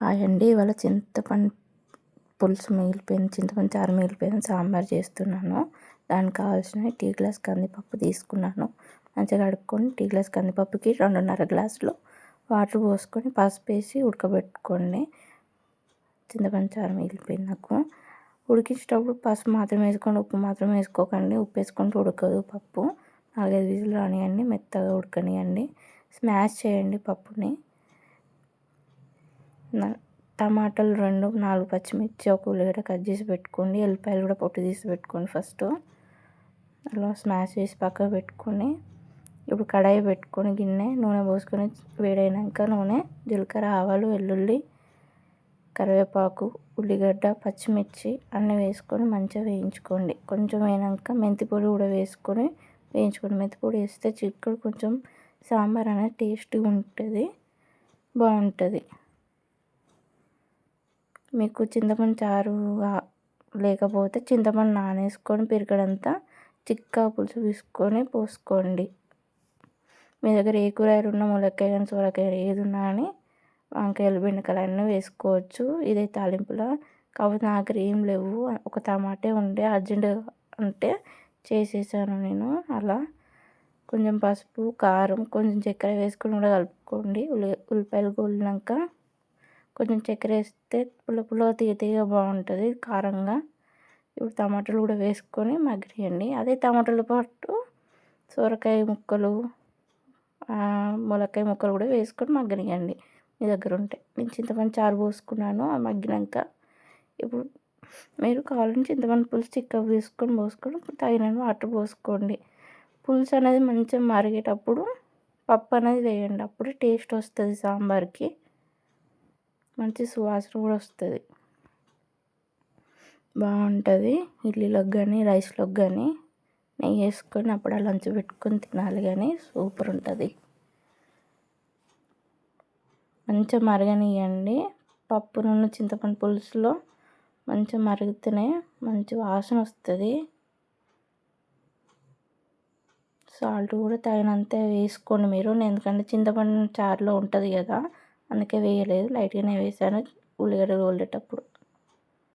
Hi అండి. ఇవాళ చింతపండు పులుసు మిగిలిపోయింది, చింతపండు చారు మిగిలిపోయింది, సాంబార్ చేస్తున్నాను. దానికి కావాల్సిన టీ గ్లాస్ కందిపప్పు తీసుకున్నాను. మంచిగా కడుక్కొని టీ గ్లాస్ కందిపప్పుకి 2.5 గ్లాసులు వాటర్ పోసుకొని పసుపు వేసి ఉడకబెట్టుకోండి. చింతపండు చారు మిగిలిపోయింది నాకు. ఉడికించేటప్పుడు పసుపు మాత్రం వేసుకోండి, ఉప్పు మాత్రం వేసుకోకండి. ఉప్పు వేసుకుంటే ఉడకదు పప్పు. 4-5 విజిల్ రానియండి, మెత్తగా ఉడకనియండి. స్మాష్ చేయండి పప్పుని. టమాటాలు 2-4 పచ్చిమిర్చి, ఒక ఉల్లిగడ్డ కట్ చేసి పెట్టుకోండి. ఎల్లిపాయలు కూడా పొట్టు తీసి పెట్టుకోండి. ఫస్ట్ అలా స్మాష్ చేసి పక్కకు పెట్టుకొని, ఇప్పుడు కడాయి పెట్టుకొని గిన్నె నూనె పోసుకొని వేడైనాక నూనె, జీలకర్ర, ఆవాలు, వెల్లుల్లి, కరివేపాకు, ఉల్లిగడ్డ, పచ్చిమిర్చి అన్నీ వేసుకొని మంచిగా వేయించుకోండి. కొంచెం వేగినాక మెంతి పొడి కూడా వేసుకొని వేయించుకోండి. మెంతి పొడి వేస్తే చిక్కుడు కొంచెం సాంబార్ అనేది టేస్టీగా ఉంటుంది, బాగుంటుంది. మీకు చింతపండు చారు లేకపోతే చింతపండు నానేసుకొని పిరికడంతా చిక్క పులుసు తీసుకొని పోసుకోండి. మీ దగ్గర ఏ కూరగాయలు ఉన్నా, ములక్కాయ కానీ సొరకాయ ఏది ఉన్నా కానీ వంకాయలు, బెండకాయలు అన్నీ వేసుకోవచ్చు. ఇదే తాలింపులా. కాకపోతే నా దగ్గర ఏం లేవు, ఒక టమాటే ఉండే అర్జెంట్ అంటే చేసేసాను నేను. అలా కొంచెం పసుపు, కారం, కొంచెం చక్కెర వేసుకొని కూడా కలుపుకోండి. ఉల్లిపాయలు గోలినాక కొంచెం చక్కెర వేస్తే పుల్ల తీయగా బాగుంటుంది, కారంగా. ఇప్పుడు టమాటాలు కూడా వేసుకొని మగ్గనియండి. అదే టమాటాలతో పాటు సొరకాయ ముక్కలు, ములక్కాయ ముక్కలు కూడా వేసుకొని మగ్గనియండి మీ దగ్గర ఉంటే. నేను చింతపండు చారు పోసుకున్నాను. అది మగ్గినాక ఇప్పుడు మీరు కావాలంటే చింతపండు పులుసు చిక్కగా పోసుకొని తగినన్ని వాటర్ పోసుకోండి. పులుసు అనేది మంచిగా మరిగేటప్పుడు పప్పు అనేది వేయండి. అప్పుడు టేస్ట్ వస్తుంది సాంబార్కి, మంచి సువాసన కూడా వస్తుంది, బాగుంటుంది. ఇడ్లీలోకి కానీ రైస్లోకి కానీ నెయ్యి వేసుకొని అప్పుడు లంచ్ పెట్టుకొని తినాలి, కానీ సూపర్ ఉంటుంది. మంచిగా మరగనియండి. పప్పు నూనె చింతపండు పులుసులో మంచిగా మరుగుతూనే మంచి వాసన వస్తుంది. సాల్ట్ కూడా తగినంత వేసుకోండి మీరు. ఎందుకంటే చింతపండు చారులో ఉంటుంది కదా, అందుకే వేయలేదు, లైట్గానే వేసాను ఉల్లిగడ్డ గోలేటప్పుడు.